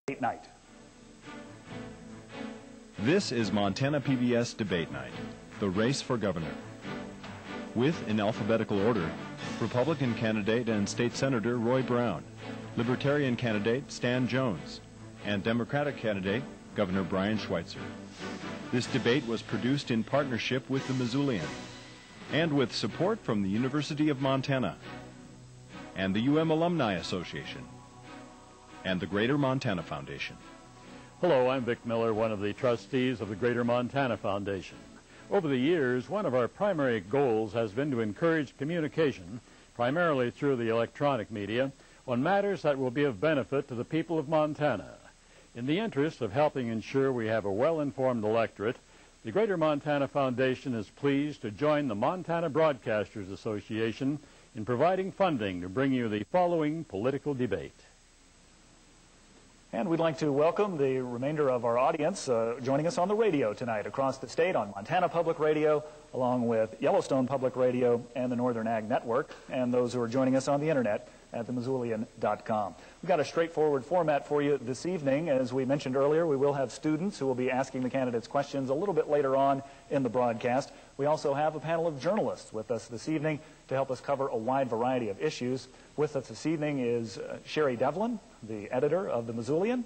Debate Night. This is Montana PBS Debate Night, the race for governor. With, in alphabetical order, Republican candidate and state senator Roy Brown, Libertarian candidate Stan Jones, and Democratic candidate Governor Brian Schweitzer. This debate was produced in partnership with the Missoulian and with support from the University of Montana and the UM Alumni Association and the Greater Montana Foundation. Hello, I'm Vic Miller, one of the trustees of the Greater Montana Foundation. Over the years, one of our primary goals has been to encourage communication, primarily through the electronic media, on matters that will be of benefit to the people of Montana. In the interest of helping ensure we have a well-informed electorate, the Greater Montana Foundation is pleased to join the Montana Broadcasters Association in providing funding to bring you the following political debate. And we'd like to welcome the remainder of our audience joining us on the radio tonight across the state on Montana Public Radio, along with Yellowstone Public Radio and the Northern Ag Network, and those who are joining us on the internet at themissoulian.com. We've got a straightforward format for you this evening. As we mentioned earlier, we will have students who will be asking the candidates questions a little bit later on in the broadcast. We also have a panel of journalists with us this evening to help us cover a wide variety of issues. With us this evening is Sherry Devlin, the editor of the Missoulian,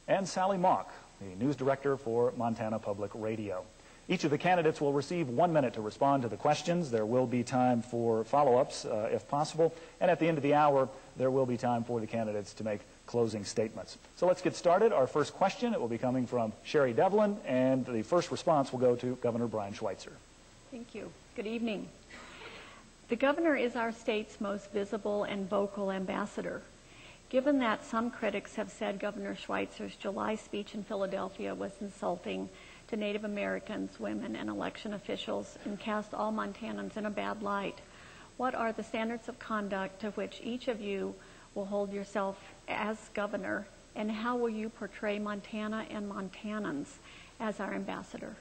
and Sally Mock, the news director for Montana Public Radio. Each of the candidates will receive 1 minute to respond to the questions. There will be time for follow-ups if possible. And at the end of the hour, there will be time for the candidates to make closing statements. So let's get started. Our first question, it will be coming from Sherry Devlin, and the first response will go to Governor Brian Schweitzer. Thank you. Good evening. The governor is our state's most visible and vocal ambassador. Given that some critics have said Governor Schweitzer's July speech in Philadelphia was insulting to Native Americans, women, and election officials, and cast all Montanans in a bad light, what are the standards of conduct to which each of you will hold yourself as governor, and how will you portray Montana and Montanans as our ambassador?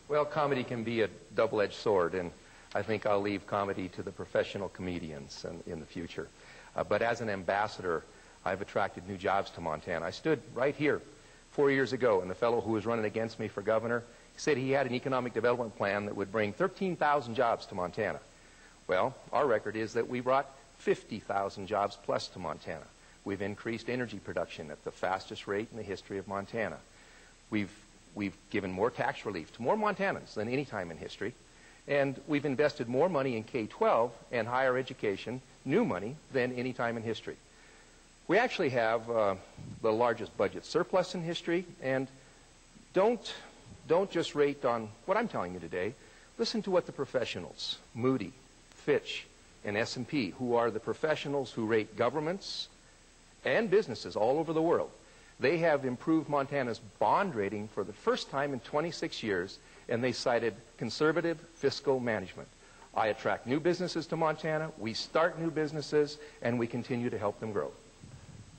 Well, comedy can be a double-edged sword, and I think I'll leave comedy to the professional comedians in the future. But as an ambassador, I've attracted new jobs to Montana. I stood right here 4 years ago, and the fellow who was running against me for governor said he had an economic development plan that would bring 13,000 jobs to Montana. Well, our record is that we brought 50,000 jobs plus to Montana. We've increased energy production at the fastest rate in the history of Montana. We've given more tax relief to more Montanans than any time in history. And we've invested more money in K-12 and higher education, new money, than any time in history. We actually have the largest budget surplus in history, and don't just rate on what I'm telling you today. Listen to what the professionals, Moody, Fitch, and S&P, who are the professionals who rate governments and businesses all over the world. They have improved Montana's bond rating for the first time in 26 years, and they cited conservative fiscal management. I attract new businesses to Montana, we start new businesses, and we continue to help them grow.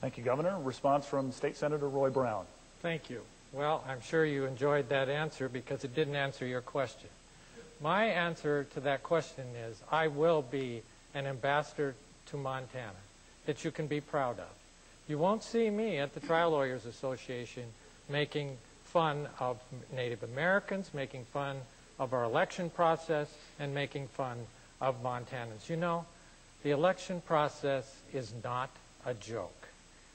Thank you, Governor. Response from State Senator Roy Brown. Thank you. Well, I'm sure you enjoyed that answer because it didn't answer your question. My answer to that question is I will be an ambassador to Montana that you can be proud of. You won't see me at the Trial Lawyers Association making fun of Native Americans, making fun of our election process, and making fun of Montanans. You know, the election process is not a joke,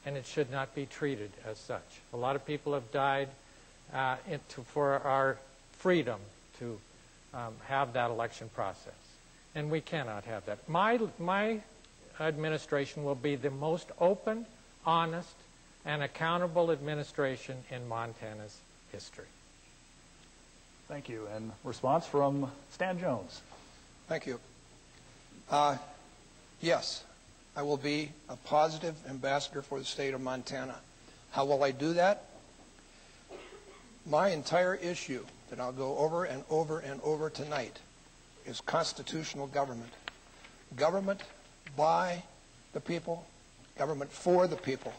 and it should not be treated as such. A lot of people have died for our freedom to have that election process, and we cannot have that. My administration will be the most open, honest, and accountable administration in Montana's history. Thank you. And response from Stan Jones. Thank you. Yes, I will be a positive ambassador for the state of Montana. How will I do that? My entire issue that I'll go over and over and over tonight is constitutional government. Government by the people, government for the people.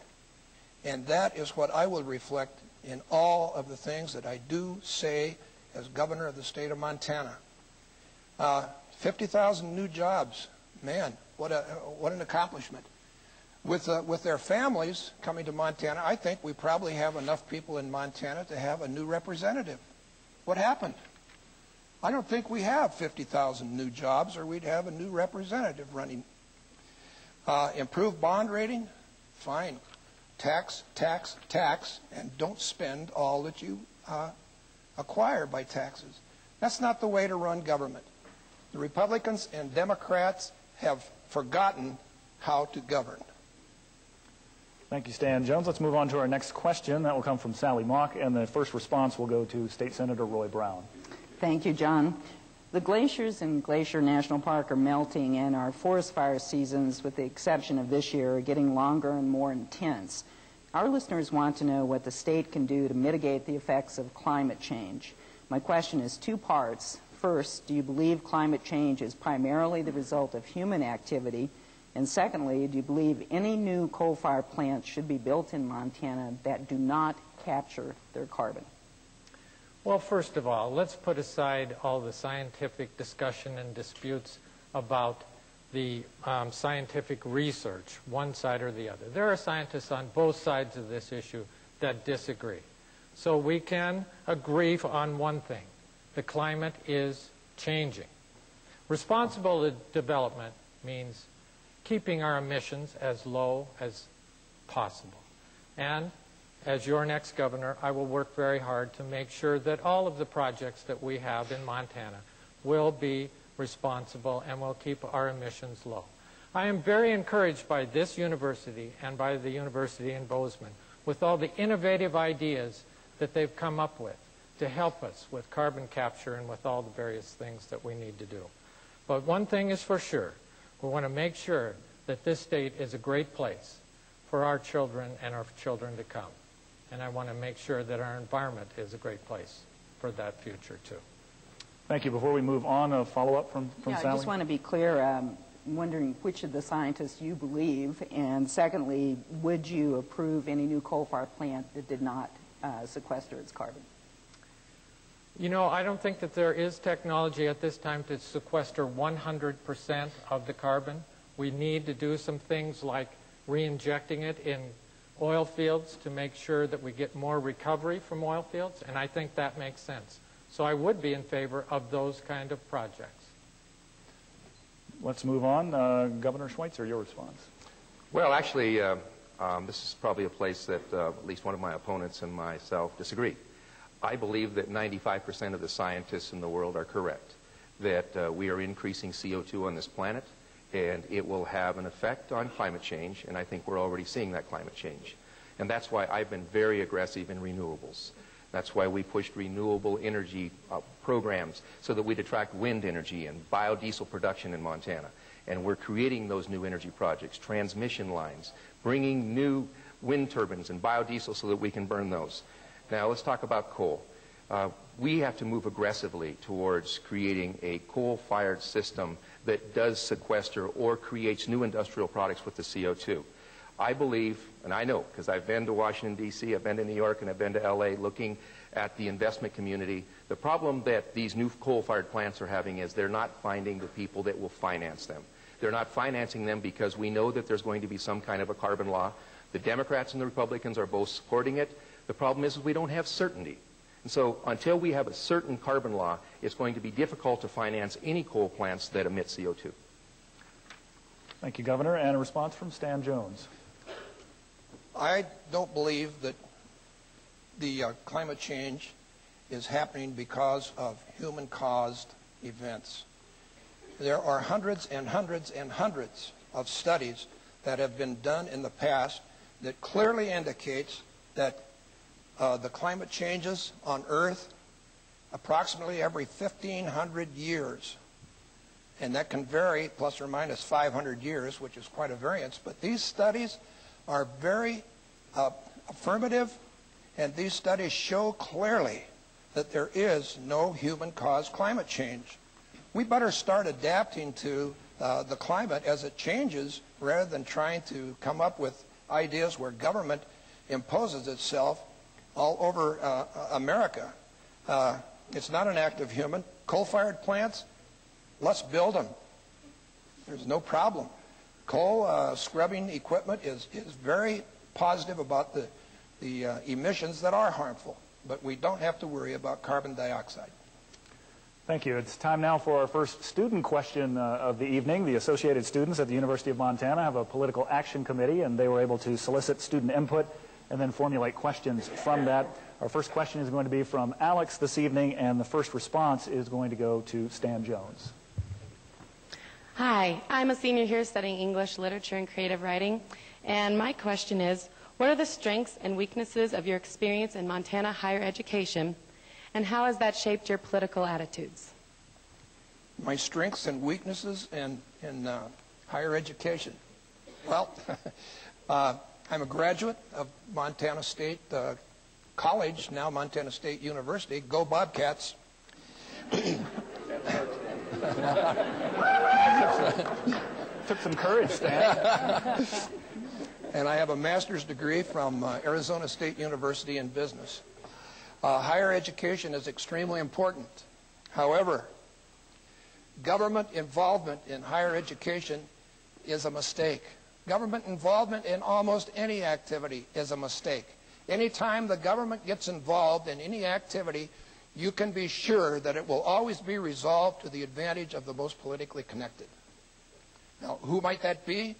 And that is what I will reflect in all of the things that I do say as governor of the state of Montana. 50,000 new jobs. Man, what an accomplishment. with their families coming to Montana, I think we probably have enough people in Montana to have a new representative. What happened? I don't think we have 50,000 new jobs, or we'd have a new representative running. Improved bond rating? Fine. Tax, tax, tax, and don't spend all that you acquire by taxes. That's not the way to run government. The Republicans and Democrats have forgotten how to govern. Thank you, Stan Jones. Let's move on to our next question. That will come from Sally Mock, and the first response will go to State Senator Roy Brown. Thank you, John. The glaciers in Glacier National Park are melting, and our forest fire seasons, with the exception of this year, are getting longer and more intense. Our listeners want to know what the state can do to mitigate the effects of climate change. My question is two parts. First, do you believe climate change is primarily the result of human activity? And secondly, do you believe any new coal-fired plants should be built in Montana that do not capture their carbon? Well, first of all, let's put aside all the scientific discussion and disputes about the scientific research, one side or the other. There are scientists on both sides of this issue that disagree. So we can agree on one thing. The climate is changing. Responsible development means keeping our emissions as low as possible. And as your next governor, I will work very hard to make sure that all of the projects that we have in Montana will be responsible and will keep our emissions low. I am very encouraged by this university and by the university in Bozeman with all the innovative ideas that they've come up with to help us with carbon capture and with all the various things that we need to do. But one thing is for sure. We want to make sure that this state is a great place for our children and our children to come. And I want to make sure that our environment is a great place for that future, too. Thank you. Before we move on, a follow-up from Sally? I just want to be clear. I'm wondering which of the scientists you believe. And secondly, would you approve any new coal-fired plant that did not sequester its carbon? You know, I don't think that there is technology at this time to sequester 100% of the carbon. We need to do some things like re-injecting it in oil fields to make sure that we get more recovery from oil fields, and I think that makes sense. So I would be in favor of those kind of projects. Let's move on. Governor Schweitzer, your response. Well, actually, this is probably a place that at least one of my opponents and myself disagree. I believe that 95% of the scientists in the world are correct, that we are increasing CO2 on this planet, and it will have an effect on climate change, and I think we're already seeing that climate change. And that's why I've been very aggressive in renewables. That's why we pushed renewable energy programs so that we'd attract wind energy and biodiesel production in Montana. And we're creating those new energy projects, transmission lines, bringing new wind turbines and biodiesel so that we can burn those. Now, let's talk about coal. We have to move aggressively towards creating a coal-fired system that does sequester or creates new industrial products with the CO2. I believe, and I know, because I've been to Washington, D.C., I've been to New York, and I've been to L.A. looking at the investment community. The problem that these new coal-fired plants are having is they're not finding the people that will finance them. They're not financing them because we know that there's going to be some kind of a carbon law. The Democrats and the Republicans are both supporting it. The problem is we don't have certainty. And so until we have a certain carbon law, it's going to be difficult to finance any coal plants that emit CO2. Thank you, Governor. And a response from Stan Jones. I don't believe that the climate change is happening because of human-caused events. There are hundreds and hundreds and hundreds of studies that have been done in the past that clearly indicates that the climate changes on Earth approximately every 1,500 years. And that can vary plus or minus 500 years, which is quite a variance. But these studies are very affirmative, and these studies show clearly that there is no human-caused climate change. We better start adapting to the climate as it changes rather than trying to come up with ideas where government imposes itself all over America. It's not an act of human. Coal-fired plants, let's build them. There's no problem. Coal scrubbing equipment is very positive about the emissions that are harmful, but we don't have to worry about carbon dioxide. Thank you. It's time now for our first student question of the evening. The Associated Students at the University of Montana have a political action committee, and they were able to solicit student input and then formulate questions from that. Our first question is going to be from Alex this evening, and the first response is going to go to Stan Jones. Hi, I'm a senior here studying English, literature, and creative writing, and my question is, what are the strengths and weaknesses of your experience in Montana higher education, and how has that shaped your political attitudes? My strengths and weaknesses in higher education. Well, I'm a graduate of Montana State College, now Montana State University. Go Bobcats. Took some courage, Stan. And I have a master's degree from Arizona State University in business. Higher education is extremely important. However, government involvement in higher education is a mistake. Government involvement in almost any activity is a mistake. Anytime the government gets involved in any activity, you can be sure that it will always be resolved to the advantage of the most politically connected. Now, who might that be?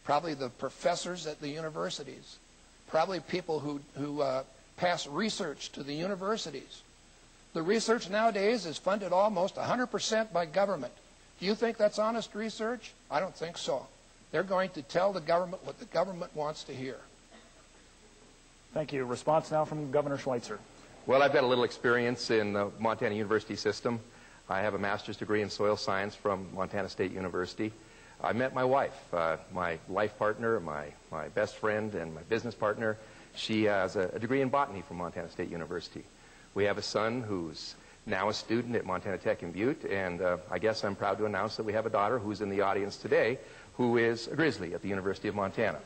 Probably the professors at the universities. Probably people who pass research to the universities. The research nowadays is funded almost 100% by government. Do you think that's honest research? I don't think so. They're going to tell the government what the government wants to hear. Thank you. Response now from Governor Schweitzer. Well, I've got a little experience in the Montana University system. I have a master's degree in soil science from Montana State University. I met my wife, my life partner, my best friend, and my business partner. She has a degree in botany from Montana State University. We have a son who's now a student at Montana Tech in Butte, and I guess I'm proud to announce that we have a daughter who's in the audience today who is a Grizzly at the University of Montana.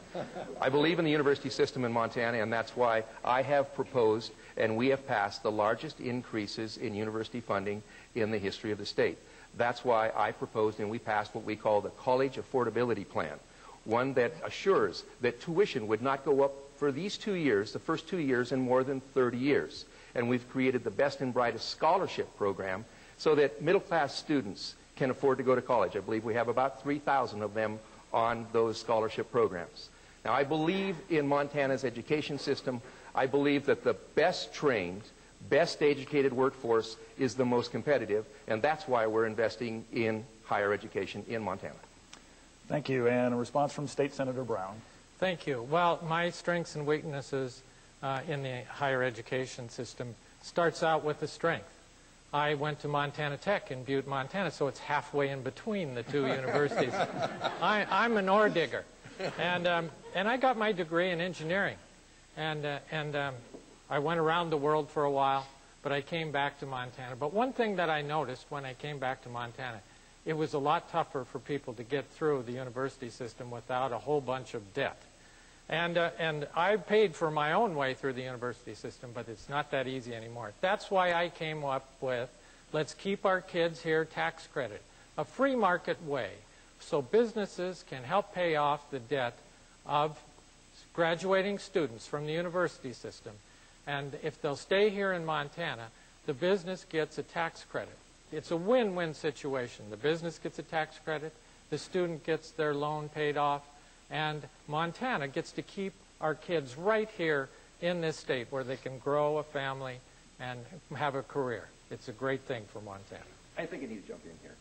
I believe in the university system in Montana, and that's why I have proposed and we have passed the largest increases in university funding in the history of the state. That's why I proposed and we passed what we call the College Affordability Plan, one that assures that tuition would not go up for these 2 years, the first 2 years, in more than 30 years. And we've created the best and brightest scholarship program so that middle-class students can afford to go to college. I believe we have about 3,000 of them on those scholarship programs. Now, I believe in Montana's education system. I believe that the best trained, best educated workforce is the most competitive, and that's why we're investing in higher education in Montana. Thank you. And a response from State Senator Brown. Thank you. Well, my strengths and weaknesses in the higher education system starts out with the strength. I went to Montana Tech in Butte, Montana, so it's halfway in between the two universities. I'm an ore digger, and I got my degree in engineering, and I went around the world for a while, but I came back to Montana. But one thing that I noticed when I came back to Montana, it was a lot tougher for people to get through the university system without a whole bunch of debt. And I paid for my own way through the university system, but it's not that easy anymore. That's why I came up with, let's keep our kids here tax credit, a free market way, so businesses can help pay off the debt of graduating students from the university system. And if they'll stay here in Montana, the business gets a tax credit. It's a win-win situation. The business gets a tax credit, the student gets their loan paid off, and Montana gets to keep our kids right here in this state where they can grow a family and have a career. It's a great thing for Montana. I think I need to jump in here.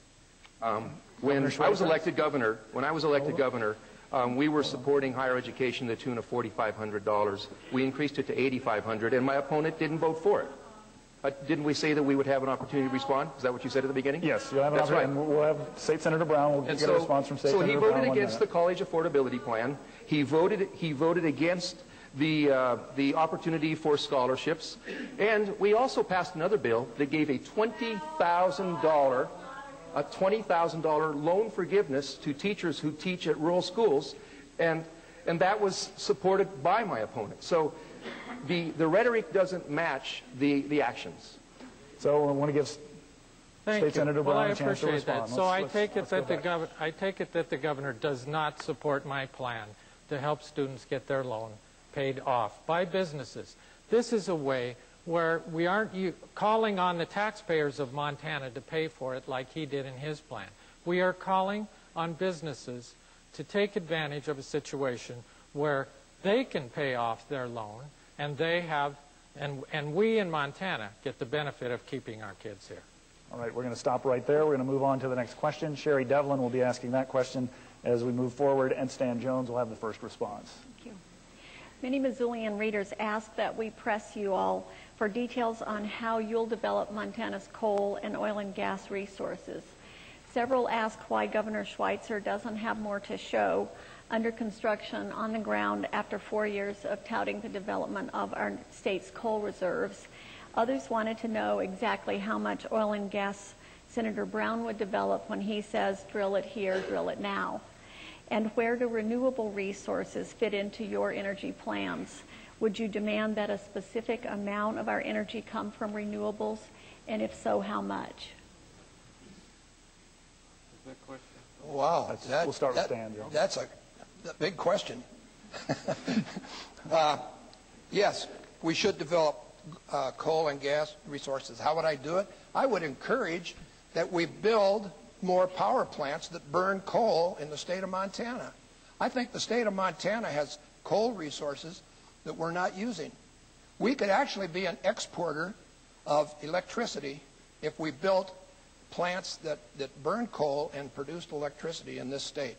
When I was elected governor, we were supporting higher education to the tune of $4,500. We increased it to $8,500, and my opponent didn't vote for it. Didn't we say that we would have an opportunity to respond? Is that what you said at the beginning? Yes, you'll have an That's right. and we'll have State Senator Brown. We'll get a response from State Senator Brown. So he voted against the college affordability plan. He voted against the opportunity for scholarships, and we also passed another bill that gave a $20,000 loan forgiveness to teachers who teach at rural schools, and that was supported by my opponent. So the rhetoric doesn't match the actions. So I want to give Thank State you. Senator Well, Brown I a chance to appreciate that. respond. So Let's I take it that the governor does not support my plan to help students get their loan paid off by businesses. This is a way where we aren't calling on the taxpayers of Montana to pay for it like he did in his plan. We are calling on businesses to take advantage of a situation where they can pay off their loan, and they have, and we in Montana get the benefit of keeping our kids here. All right, we're going to stop right there. We're going to move on to the next question. Sherry Devlin will be asking that question as we move forward, and Stan Jones will have the first response. Thank you. Many Missoulian readers ask that we press you all for details on how you'll develop Montana's coal and oil and gas resources. Several ask why Governor Schweitzer doesn't have more to show under construction on the ground after 4 years of touting the development of our state's coal reserves. Others wanted to know exactly how much oil and gas Senator Brown would develop when he says, drill it here, drill it now. And where do renewable resources fit into your energy plans? Would you demand that a specific amount of our energy come from renewables? And if so, how much? Wow. We'll start with Stan, Joe. That's a big question. Yes, we should develop coal and gas resources. How would I do it? I would encourage that we build more power plants that burn coal in the state of Montana. I think the state of Montana has coal resources that we're not using. We could actually be an exporter of electricity if we built plants that burn coal and produced electricity in this state.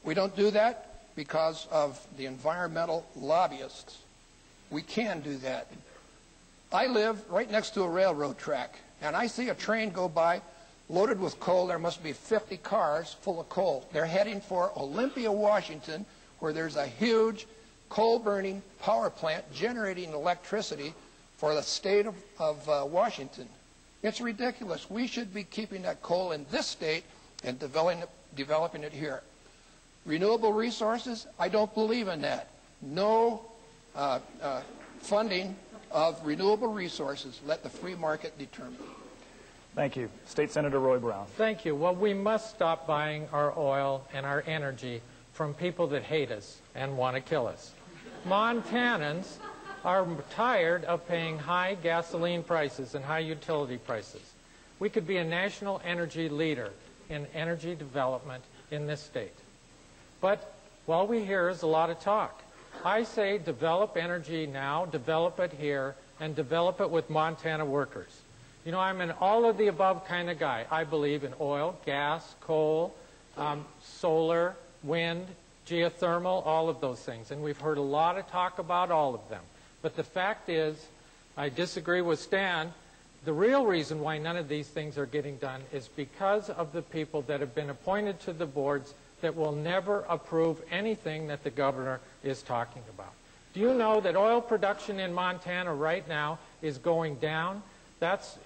We don't do that because of the environmental lobbyists. We can do that. I live right next to a railroad track, and I see a train go by loaded with coal. There must be 50 cars full of coal. They're heading for Olympia, Washington, where there's a huge coal-burning power plant generating electricity for the state of Washington. It's ridiculous. We should be keeping that coal in this state and developing it here. Renewable resources, I don't believe in that. No funding of renewable resources. Let the free market determine. Thank you. State Senator Roy Brown. Thank you. Well, we must stop buying our oil and our energy from people that hate us and want to kill us. Montanans are tired of paying high gasoline prices and high utility prices. We could be a national energy leader in energy development in this state. But all we hear is a lot of talk. I say develop energy now, develop it here, and develop it with Montana workers. You know, I'm an all-of-the-above kind of guy. I believe in oil, gas, coal, solar, wind, geothermal, all of those things. And we've heard a lot of talk about all of them. But the fact is, I disagree with Stan. The real reason why none of these things are getting done is because of the people that have been appointed to the boards that will never approve anything that the governor is talking about. Do you know that oil production in Montana right now is going down?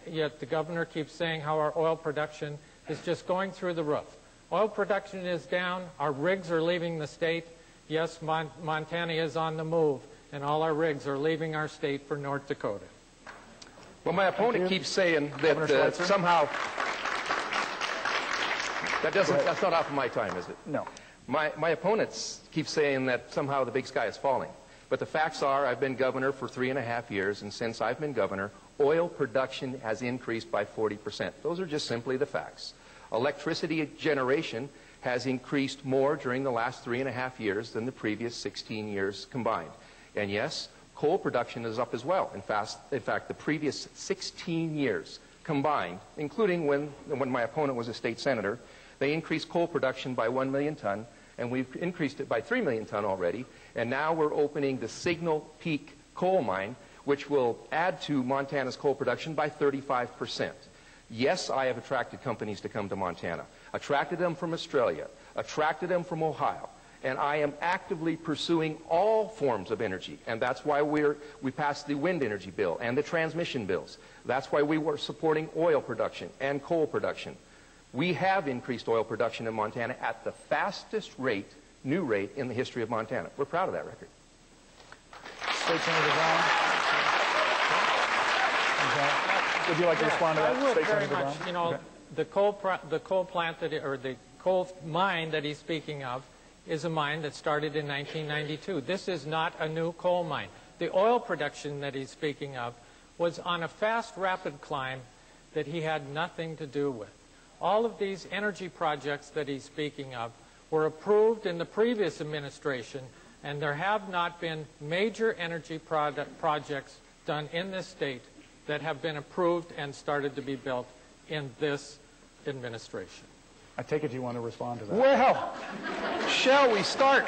Yet the governor keeps saying how our oil production is just going through the roof. Oil production is down. Our rigs are leaving the state. Yes, Montana is on the move, and all our rigs are leaving our state for North Dakota. Well, my opponent keeps saying that somehow... That's not off of my time, is it? No. My opponents keep saying that somehow the big sky is falling. But the facts are I've been governor for 3.5 years, and since I've been governor, oil production has increased by 40%. Those are just simply the facts. Electricity generation has increased more during the last 3.5 years than the previous 16 years combined. And yes, coal production is up as well. In fact, the previous 16 years combined, including when my opponent was a state senator, they increased coal production by 1 million ton, and we've increased it by 3 million ton already. And now we're opening the Signal Peak coal mine, which will add to Montana's coal production by 35%. Yes, I have attracted companies to come to Montana, attracted them from Australia, attracted them from Ohio, and I am actively pursuing all forms of energy, and that's why we passed the wind energy bill and the transmission bills. That's why we were supporting oil production and coal production. We have increased oil production in Montana at the fastest rate, new rate, in the history of Montana. We're proud of that record. State Senator Brown. Would you like to respond to that? I would State very Senator much. Brown? You know, Okay. the coal plant that, or the coal mine that he's speaking of is a mine that started in 1992. This is not a new coal mine. The oil production that he's speaking of was on a fast, rapid climb that he had nothing to do with. All of these energy projects that he's speaking of were approved in the previous administration, and there have not been major energy projects done in this state that have been approved and started to be built in this administration. I take it you want to respond to that. Well, shall we start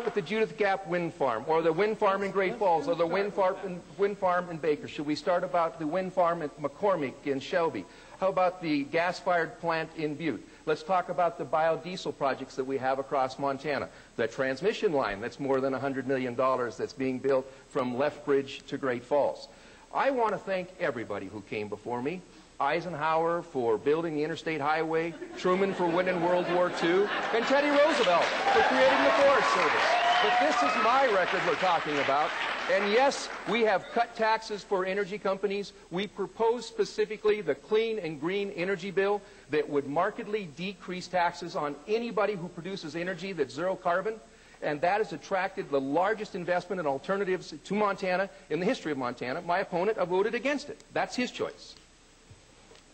with the Judith Gap wind farm, or the wind farm in Great Falls, or the wind farm in Baker? Should we start about the wind farm at McCormick in Shelby? How about the gas-fired plant in Butte? Let's talk about the biodiesel projects that we have across Montana. The transmission line that's more than $100 million that's being built from Lethbridge to Great Falls. I want to thank everybody who came before me. Eisenhower for building the interstate highway, Truman for winning World War II, and Teddy Roosevelt for creating the Forest Service. But this is my record we're talking about. And yes, we have cut taxes for energy companies. We propose specifically the Clean and Green Energy Bill that would markedly decrease taxes on anybody who produces energy that's zero carbon. And that has attracted the largest investment in alternatives to Montana in the history of Montana. My opponent voted against it. That's his choice.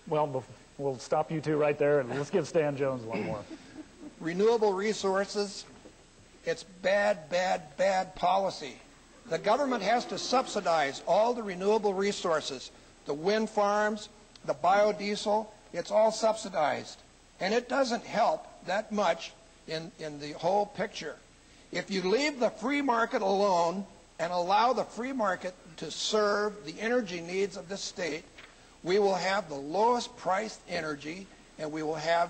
Well, we'll stop you two right there, and let's give Stan Jones one more. Renewable resources, it's bad, bad, bad policy. The government has to subsidize all the renewable resources, the wind farms, the biodiesel, it's all subsidized. And it doesn't help that much in the whole picture. If you leave the free market alone and allow the free market to serve the energy needs of the state, we will have the lowest priced energy, and we will have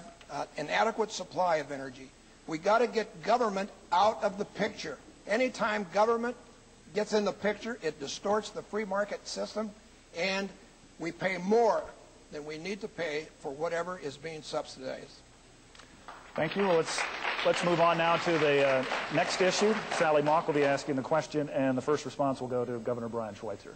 an adequate supply of energy. We got to get government out of the picture. Anytime government gets in the picture, it distorts the free market system, and we pay more than we need to pay for whatever is being subsidized. Thank you. Well, let's move on now to the next issue. Sally Mock will be asking the question, and the first response will go to Governor Brian Schweitzer.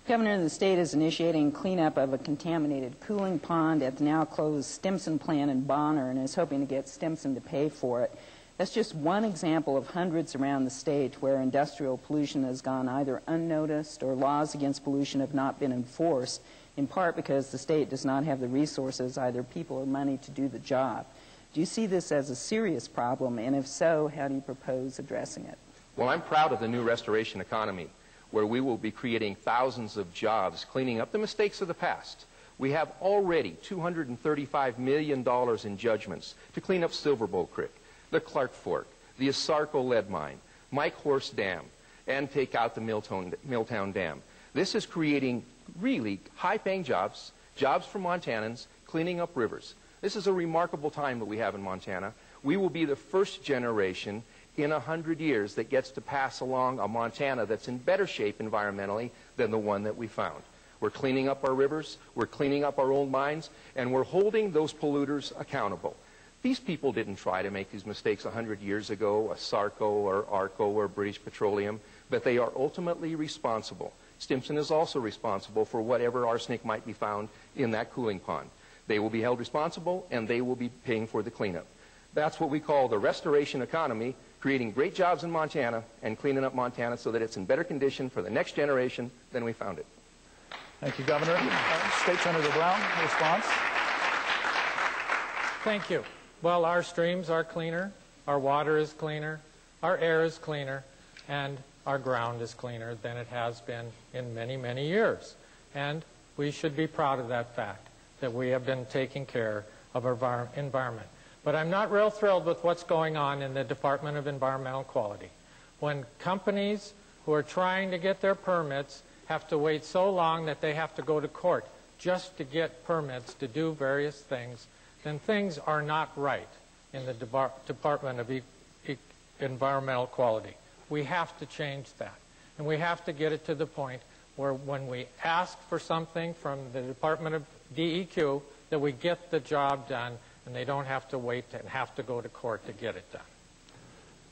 Governor of the state is initiating cleanup of a contaminated cooling pond at the now-closed Stimson plant in Bonner and is hoping to get Stimson to pay for it. That's just one example of hundreds around the state where industrial pollution has gone either unnoticed or laws against pollution have not been enforced, in part because the state does not have the resources, either people or money, to do the job. Do you see this as a serious problem, and if so, how do you propose addressing it? Well, I'm proud of the new restoration economy, where we will be creating thousands of jobs, cleaning up the mistakes of the past. We have already $235 million in judgments to clean up Silverbow Creek, the Clark Fork, the Asarco lead mine, Mike Horse Dam, and take out the Milltown Dam. This is creating really high-paying jobs, jobs for Montanans, cleaning up rivers. This is a remarkable time that we have in Montana. We will be the first generation in 100 years that gets to pass along a Montana that's in better shape environmentally than the one that we found. We're cleaning up our rivers, we're cleaning up our old mines, and we're holding those polluters accountable. These people didn't try to make these mistakes 100 years ago, Asarco or Arco or British Petroleum, but they are ultimately responsible. Stimson is also responsible for whatever arsenic might be found in that cooling pond. They will be held responsible, and they will be paying for the cleanup. That's what we call the restoration economy, creating great jobs in Montana and cleaning up Montana so that it's in better condition for the next generation than we found it. Thank you, Governor. State Senator Brown, response. Thank you. Well, our streams are cleaner, our water is cleaner, our air is cleaner, and our ground is cleaner than it has been in many, many years. And we should be proud of that fact, that we have been taking care of our environment. But I'm not real thrilled with what's going on in the Department of Environmental Quality. When companies who are trying to get their permits have to wait so long that they have to go to court just to get permits to do various things, then things are not right in the Department of Environmental Quality. We have to change that. And we have to get it to the point where when we ask for something from the Department of DEQ, that we get the job done, and they don't have to wait and have to go to court to get it done.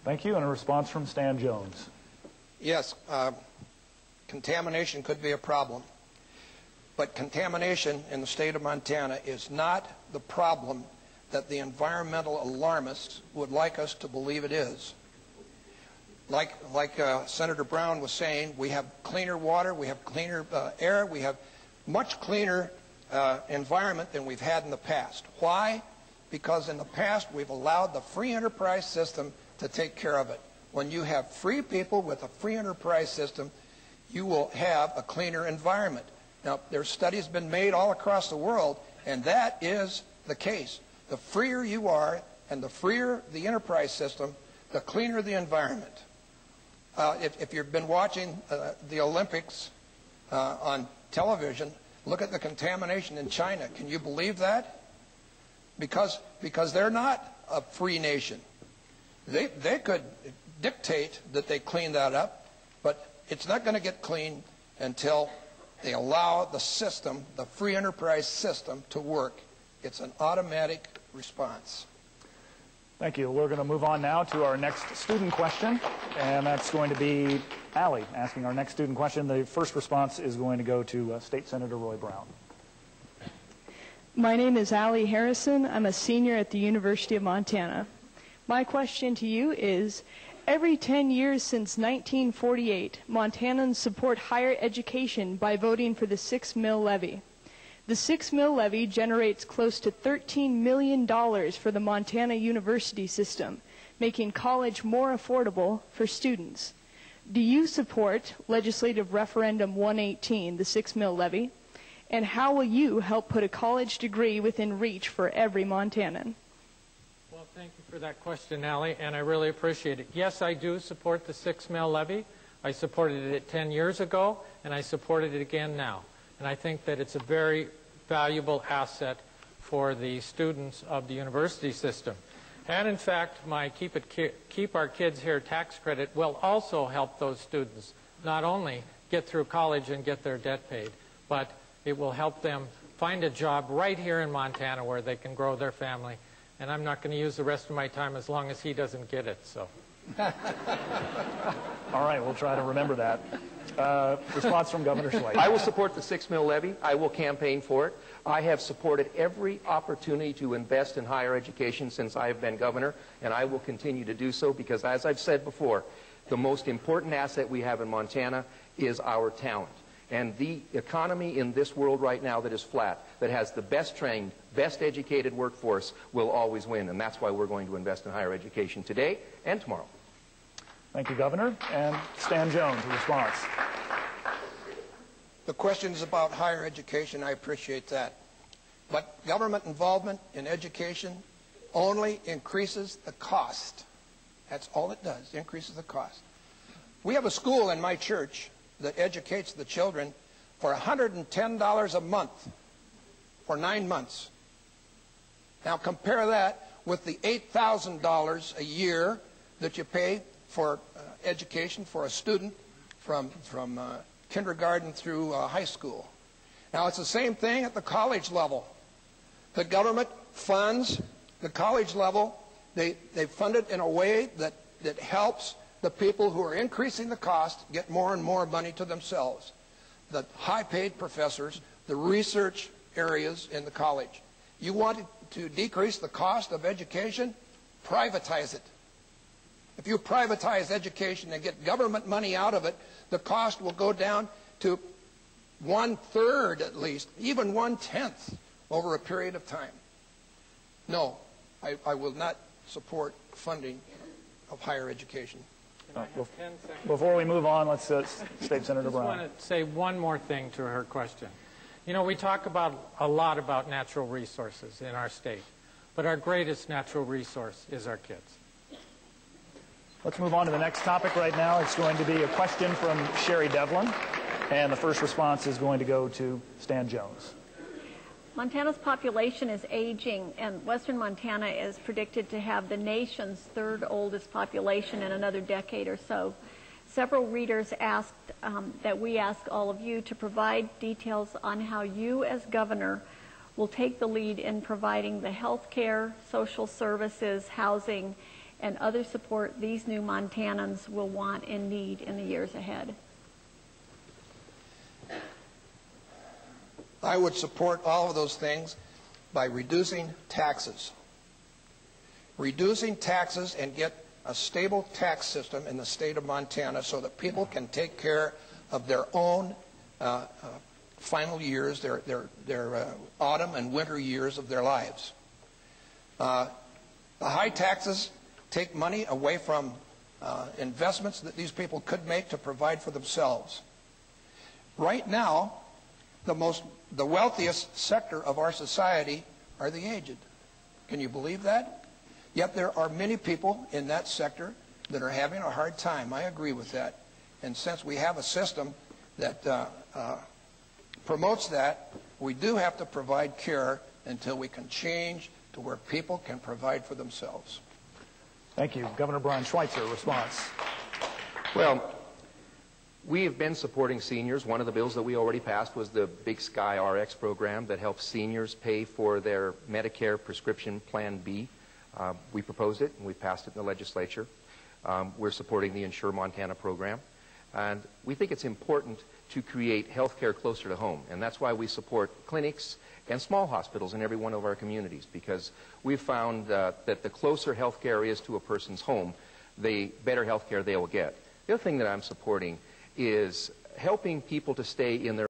Thank you. And a response from Stan Jones. Yes, contamination could be a problem. But contamination in the state of Montana is not the problem that the environmental alarmists would like us to believe it is. Like Senator Brown was saying, we have cleaner water, we have cleaner air, we have much cleaner environment than we've had in the past. Why? Because in the past we've allowed the free enterprise system to take care of it. When you have free people with a free enterprise system, you will have a cleaner environment. Now, there's studies been made all across the world, and that is the case. The freer you are and the freer the enterprise system, the cleaner the environment. If you've been watching the Olympics on television, look at the contamination in China. Can you believe that? Because they're not a free nation. They could dictate that they clean that up, but it's not going to get clean until they allow the system, the free enterprise system, to work. It's an automatic response. Thank you. We're going to move on now to our next student question, and that's going to be Allie asking our next student question. The first response is going to go to State Senator Roy Brown. My name is Allie Harrison. I'm a senior at the University of Montana. My question to you is, every 10 years since 1948, Montanans support higher education by voting for the 6 mil levy. The 6 mil levy generates close to $13 million for the Montana university system, making college more affordable for students. Do you support Legislative Referendum 118, the 6 mil levy? And how will you help put a college degree within reach for every Montanan? Well, thank you for that question, Allie, and I really appreciate it. Yes, I do support the 6 mil levy. I supported it 10 years ago, and I supported it again now. And I think that it's a very valuable asset for the students of the university system. And in fact, my Keep Our Kids Here tax credit will also help those students not only get through college and get their debt paid, but it will help them find a job right here in Montana where they can grow their family. And I'm not going to use the rest of my time as long as he doesn't get it. So. All right, we'll try to remember that. Response from Governor Schweitzer. I will support the 6 mil levy. I will campaign for it. I have supported every opportunity to invest in higher education since I have been governor, and I will continue to do so because, as I've said before, the most important asset we have in Montana is our talent. And the economy in this world right now that is flat, that has the best trained, best educated workforce, will always win. And that's why we're going to invest in higher education today and tomorrow. Thank you, Governor. And Stan Jones, a response. The question is about higher education. I appreciate that. But government involvement in education only increases the cost. That's all it does, increases the cost. We have a school in my church that educates the children for $110 a month for 9 months. Now compare that with the $8,000 a year that you pay for education for a student from kindergarten through high school. Now it's the same thing at the college level. The government funds the college level. They fund it in a way that helps the people who are increasing the cost get more and more money to themselves. The high-paid professors, the research areas in the college. You want to decrease the cost of education? Privatize it. If you privatize education and get government money out of it, the cost will go down to 1/3 at least, even 1/10 over a period of time. No, I will not support funding of higher education. Before we move on, let's State Senator Brown. I just want to say one more thing to her question. You know, we talk a lot about natural resources in our state, but our greatest natural resource is our kids. Let's move on to the next topic right now. It's going to be a question from Sherry Devlin, and the first response is going to go to Stan Jones. Montana's population is aging, and western Montana is predicted to have the nation's third oldest population in another decade or so. Several readers asked that we ask all of you to provide details on how you as governor will take the lead in providing the health care, social services, housing, and other support these new Montanans will want and need in the years ahead. I would support all of those things by reducing taxes. Reducing taxes and get a stable tax system in the state of Montana so that people can take care of their own final years, their autumn and winter years of their lives. The high taxes take money away from investments that these people could make to provide for themselves. Right now, the wealthiest sector of our society are the aged. Can you believe that? Yet there are many people in that sector that are having a hard time. I agree with that. And since we have a system that promotes that, we do have to provide care until we can change to where people can provide for themselves. Thank you. Governor Brian Schweitzer, response. Well, we have been supporting seniors. One of the bills that we already passed was the Big Sky RX program that helps seniors pay for their Medicare prescription Plan B. We proposed it, and we passed it in the legislature. We're supporting the Insure Montana program. And we think it's important to create health care closer to home. And that's why we support clinics and small hospitals in every one of our communities, because we've found that the closer health care is to a person's home, the better health care they will get. The other thing that I'm supporting is helping people to stay in their